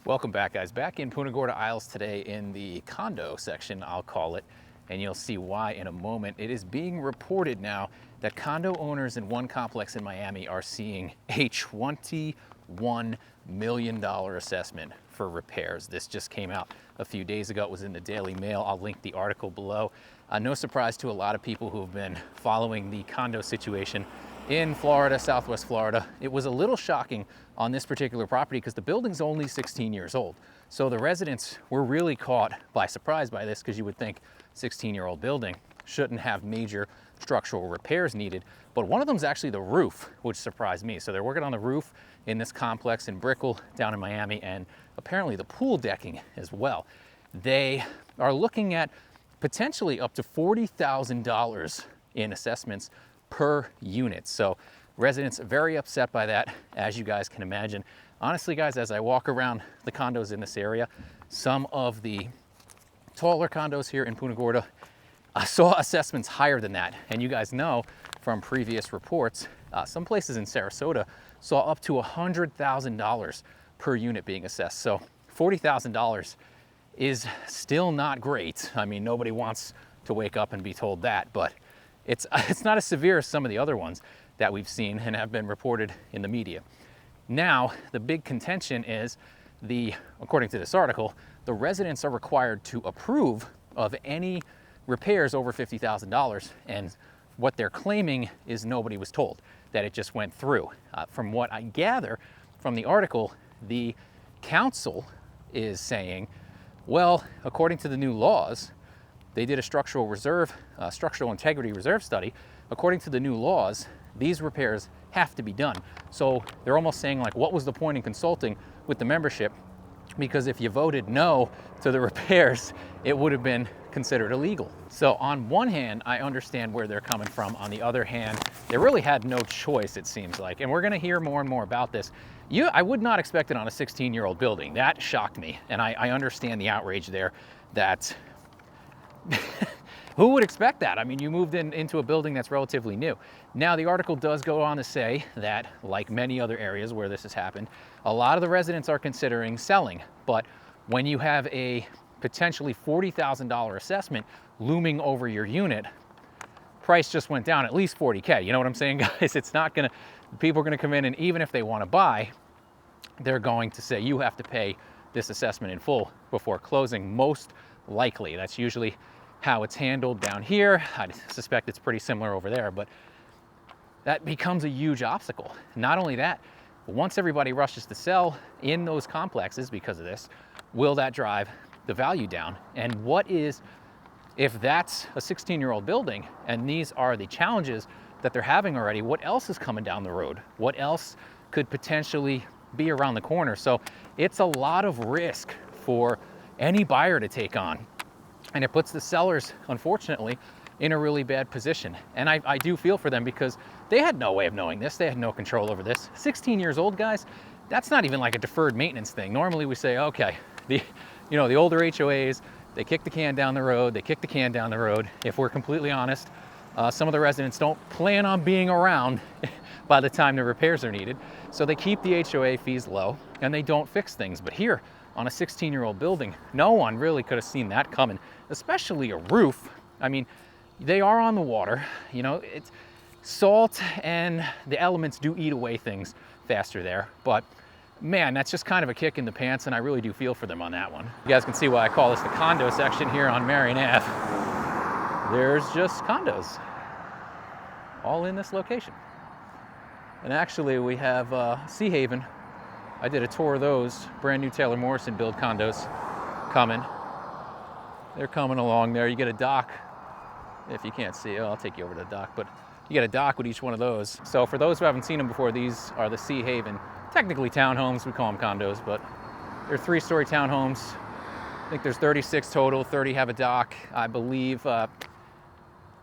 Welcome back, guys. Back in Punta Gorda Isles today in the condo section, I'll call it, and you'll see why in a moment. It is being reported now that condo owners in one complex in Miami are seeing a $21 million assessment for repairs. This just came out a few days ago. It was in the Daily Mail. I'll link the article below. No surprise to a lot of people who have been following the condo situation in Florida, Southwest Florida. It was a little shocking on this particular property because the building's only 16 years old. So the residents were really caught by surprise by this, because you would think 16-year-old building shouldn't have major structural repairs needed. But one of them is actually the roof, which surprised me. So they're working on the roof in this complex in Brickell down in Miami, and apparently the pool decking as well. They are looking at potentially up to $40,000 in assessments per unit. So residents are very upset by that, as you guys can imagine. Honestly, guys, as I walk around the condos in this area, some of the taller condos here in Punta Gorda, I saw assessments higher than that. And you guys know from previous reports, some places in Sarasota saw up to $100,000 per unit being assessed. So $40,000 is still not great. I mean, nobody wants to wake up and be told that, but it's not as severe as some of the other ones that we've seen and have been reported in the media. Now, the big contention is according to this article, the residents are required to approve of any repairs over $50,000. And what they're claiming is nobody was told, that it just went through. From what I gather from the article, the council is saying, well, according to the new laws, they did a structural integrity reserve study. According to the new laws, these repairs have to be done. So they're almost saying, like, what was the point in consulting with the membership? Because if you voted no to the repairs, it would have been considered illegal. So on one hand, I understand where they're coming from. On the other hand, they really had no choice, it seems like. And we're gonna hear more and more about this. I would not expect it on a 16-year-old building. That shocked me. And I understand the outrage there that who would expect that? I mean, you moved into a building that's relatively new. Now, the article does go on to say that, like many other areas where this has happened, a lot of the residents are considering selling. But when you have a potentially $40,000 assessment looming over your unit, price just went down at least $40K. You know what I'm saying, guys? It's not gonna, people are gonna come in, and even if they wanna buy, they're going to say, you have to pay this assessment in full before closing, most likely. That's usually how it's handled down here. I suspect it's pretty similar over there, but that becomes a huge obstacle. Not only that, once everybody rushes to sell in those complexes because of this, will that drive the value down? And if that's a 16-year-old building and these are the challenges that they're having already, what else is coming down the road? What else could potentially be around the corner? So it's a lot of risk for any buyer to take on. And it puts the sellers, unfortunately, in a really bad position. And I do feel for them, because they had no way of knowing this. They had no control over this. 16 years old, guys, that's not even like a deferred maintenance thing. Normally we say, okay, the older HOAs, they kick the can down the road, If we're completely honest, some of the residents don't plan on being around by the time the repairs are needed. So they keep the HOA fees low and they don't fix things. But here, on a 16-year-old building, no one really could have seen that coming, especially a roof. I mean, they are on the water, it's salt and the elements do eat away things faster there. But man, that's just kind of a kick in the pants, and I really do feel for them on that one. You guys can see why I call this the condo section here on Marion Ave. There's just condos all in this location. And actually we have Sea Haven. I did a tour of those brand new Taylor Morrison build condos coming. They're coming along there. You get a dock. If you can't see, I'll take you over to the dock, but you get a dock with each one of those. So for those who haven't seen them before, these are the Sea Haven, technically townhomes. We call them condos, but they're 3-story townhomes. I think there's 36 total, 30 have a dock. I believe I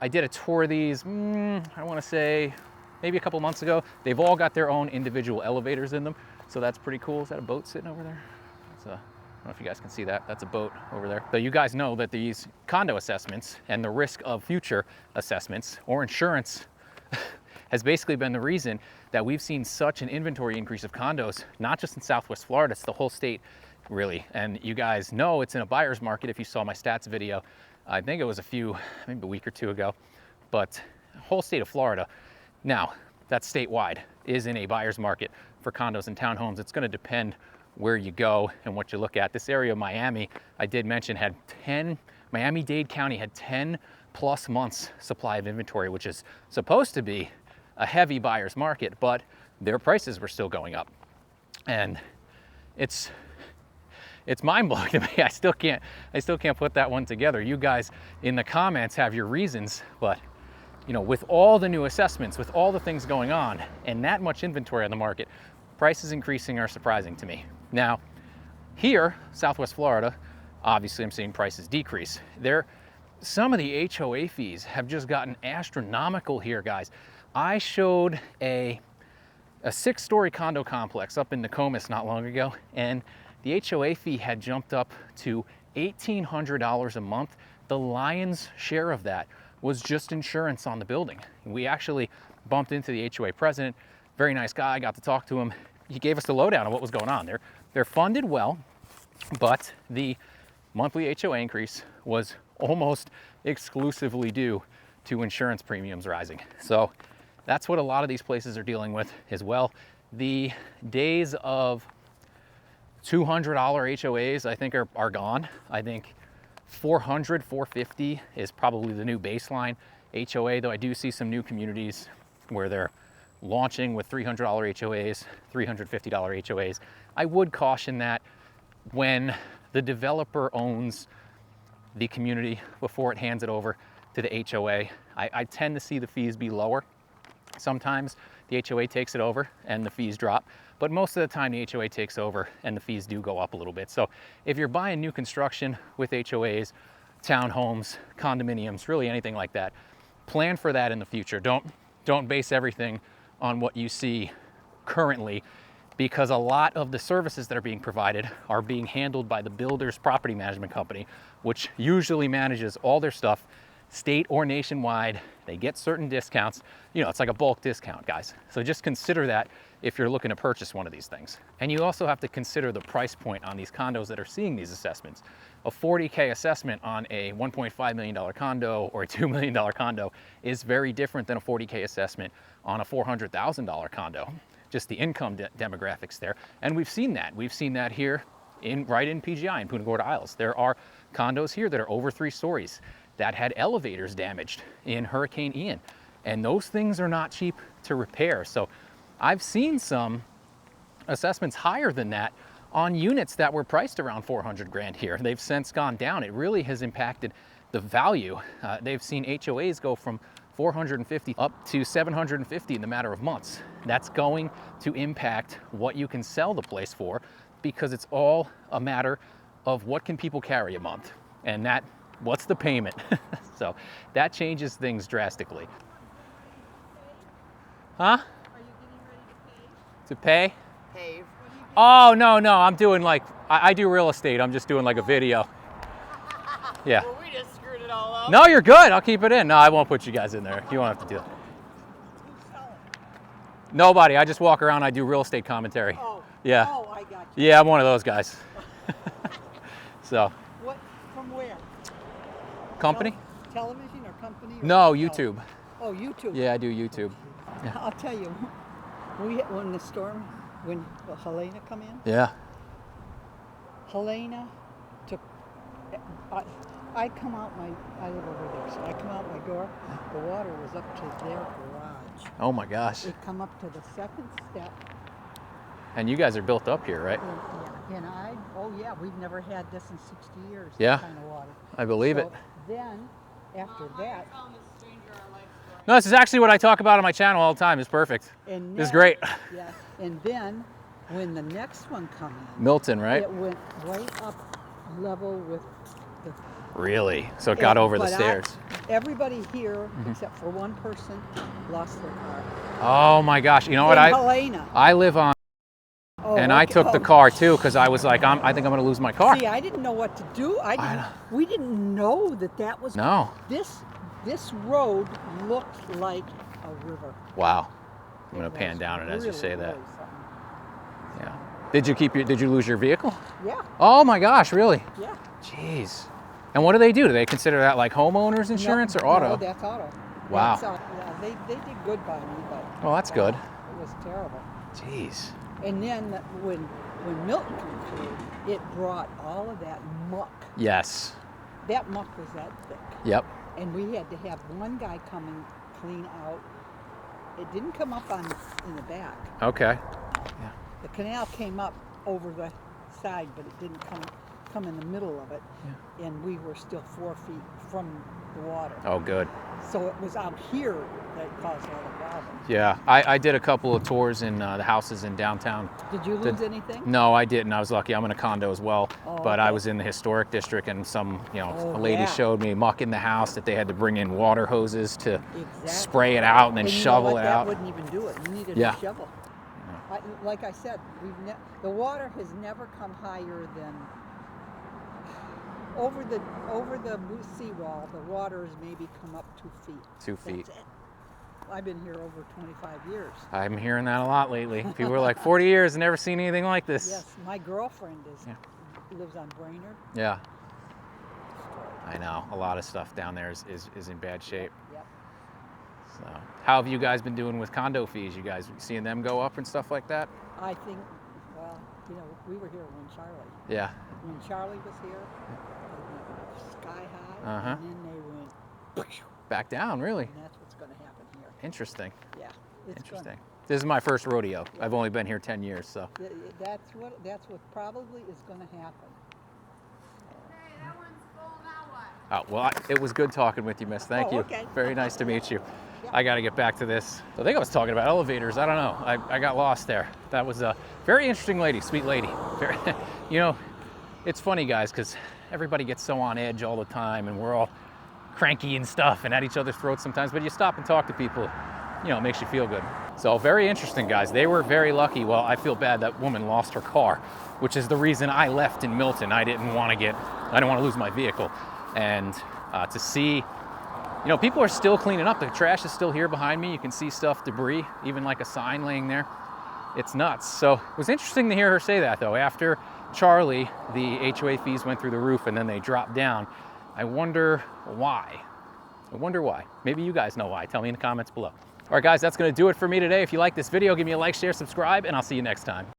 did a tour of these, I wanna say maybe a couple months ago. They've all got their own individual elevators in them. So that's pretty cool. Is that a boat sitting over there? I don't know if you guys can see that. That's a boat over there. So you guys know that these condo assessments and the risk of future assessments or insurance has basically been the reason that we've seen such an inventory increase of condos, not just in Southwest Florida, it's the whole state really. And you guys know it's in a buyer's market if you saw my stats video. I think it was maybe a week or two ago, but whole state of Florida, now that's statewide, is in a buyer's market for condos and townhomes. It's gonna depend where you go and what you look at. This area of Miami, I did mention, had Miami-Dade County had 10 plus months supply of inventory, which is supposed to be a heavy buyer's market, but their prices were still going up. And it's mind-blowing to me. I still can't put that one together. You guys in the comments have your reasons, but you know, with all the new assessments, with all the things going on and that much inventory on the market, prices increasing are surprising to me. Now, here, Southwest Florida, obviously I'm seeing prices decrease. Some of the HOA fees have just gotten astronomical here, guys. I showed a 6-story condo complex up in Nokomis not long ago, and the HOA fee had jumped up to $1,800 a month. The lion's share of that was just insurance on the building. We actually bumped into the HOA president, very nice guy, got to talk to him. He gave us the lowdown on what was going on there. They're funded well, but the monthly HOA increase was almost exclusively due to insurance premiums rising. So that's what a lot of these places are dealing with as well. The days of $200 HOAs, I think, are gone. I think $400, $450 is probably the new baseline HOA, though I do see some new communities where they're launching with $300 HOAs, $350 HOAs. I would caution that when the developer owns the community before it hands it over to the HOA, I tend to see the fees be lower. Sometimes the HOA takes it over and the fees drop, but most of the time the HOA takes over and the fees do go up a little bit. So if you're buying new construction with HOAs, townhomes, condominiums, really anything like that, plan for that in the future. Don't base everything on what you see currently, because a lot of the services that are being provided are being handled by the builder's property management company, which usually manages all their stuff state or nationwide. They get certain discounts. You know, it's like a bulk discount, guys. So just consider that if you're looking to purchase one of these things. And you also have to consider the price point on these condos that are seeing these assessments. A $40K assessment on a $1.5 million condo or a $2 million condo is very different than a $40K assessment on a $400,000 condo. Just the income demographics there. And we've seen that. We've seen that here right in PGI in Punta Gorda Isles. There are condos here that are over 3 stories that had elevators damaged in Hurricane Ian. And those things are not cheap to repair. So I've seen some assessments higher than that on units that were priced around 400 grand here. They've since gone down. It really has impacted the value. They've seen HOAs go from 450 up to 750 in the matter of months. That's going to impact what you can sell the place for, because it's all a matter of what can people carry a month, and what's the payment. So that changes things drastically. Huh? Are you getting ready to pay? To pay? Pave. Oh, no, I'm doing like, I do real estate. I'm just doing like a video. Yeah. Well, we just screwed it all up. No, you're good. I'll keep it in. No, I won't put you guys in there. You won't have to do it. Who's selling? Nobody. I just walk around. I do real estate commentary. Oh. Yeah. Oh, I got you. Yeah, I'm one of those guys. So. What? From where? Company? Television or company? Or No, YouTube. Oh, YouTube. Yeah, I do YouTube. I'll tell you, when the storm, when Helena come in, Yeah. Helena took, I come out I live over there, so I come out my door, the water was up to their garage. Oh my gosh. It come up to the second step. And you guys are built up here, right? And oh yeah, we've never had this in 60 years, Yeah. this kind of water. I believe it. Then, after that, No, this is actually what I talk about on my channel all the time. It's perfect. and This is then- great. Yeah, and then, when the next one come in, Milton, right? it went right up level with the... Really? So it got over the but stairs. Everybody here, except for one person, lost their car. Oh my gosh. You know what? In Helena. I live on, Oh, and I okay. took the car too, because I was like, I think I'm going to lose my car. See, I didn't know what to do. We didn't know that was... No. This road looked like a river. Wow. I'm going It to pan was down it as you really, say that. really something. Yeah. Did you lose your vehicle? Yeah, Oh my gosh, really? yeah. Jeez. And what do they do? Do they consider that like homeowners insurance or auto? No, that's auto. Wow. Yeah, they did good by me, but. Well, that's good. It was terrible. Jeez. And then when Milton came through, it brought all of that muck. Yes. That muck was that thick. Yep. And we had to have one guy come and clean out. It didn't come up in the back. Okay. The canal came up over the side, but it didn't come in the middle of it. Yeah. And we were still 4 feet from the water. Oh, good. So it was out here that caused all the problems. Yeah, I did a couple of tours in the houses in downtown. Did you lose anything? No, I didn't. I was lucky. I'm in a condo as well, Oh, but I okay. was in the historic district, and a Oh, lady yeah. showed me muck in the house that they had to bring in water hoses to Exactly. spray it out and then And you know shovel what? it out. That wouldn't even do it. You needed Yeah. a shovel. Like I said, the water has never come higher than over the seawall. The water has maybe come up 2 feet. 2 feet. That's it. I've been here over 25 years. I'm hearing that a lot lately. People are like, 40 years, never seen anything like this. Yes, my girlfriend lives on Brainerd. Yeah. I know. A lot of stuff down there is in bad shape. Yep. So, how have you guys been doing with condo fees? You guys seeing them go up and stuff like that? I think, well, we were here when Charlie. Yeah. When Charlie was here, they went sky high, Uh-huh. and then they went, Back down, really? and that's what's going to happen here. Interesting. Yeah, it's Interesting. Gonna, This is my first rodeo. I've only been here 10 years, so. that's what probably is going to happen. Oh, well, it was good talking with you, miss. Thank you. Okay. Very nice to meet you. Yeah. I got to get back to this. I think I was talking about elevators. I don't know. I got lost there. That was a very interesting lady, sweet lady. Very, it's funny, guys, because everybody gets so on edge all the time, and we're all cranky and stuff and at each other's throats sometimes, but you stop and talk to people, it makes you feel good. So very interesting, guys. They were very lucky. Well, I feel bad that woman lost her car, which is the reason I left in Milton. I didn't want to lose my vehicle. And to see, people are still cleaning up. The trash is still here behind me. You can see stuff, debris, even like a sign laying there. It's nuts. So it was interesting to hear her say that, though. After Charlie, the HOA fees went through the roof and then they dropped down. I wonder why. Maybe you guys know why. Tell me in the comments below. All right, guys, that's going to do it for me today. If you like this video, give me a like, share, subscribe, and I'll see you next time.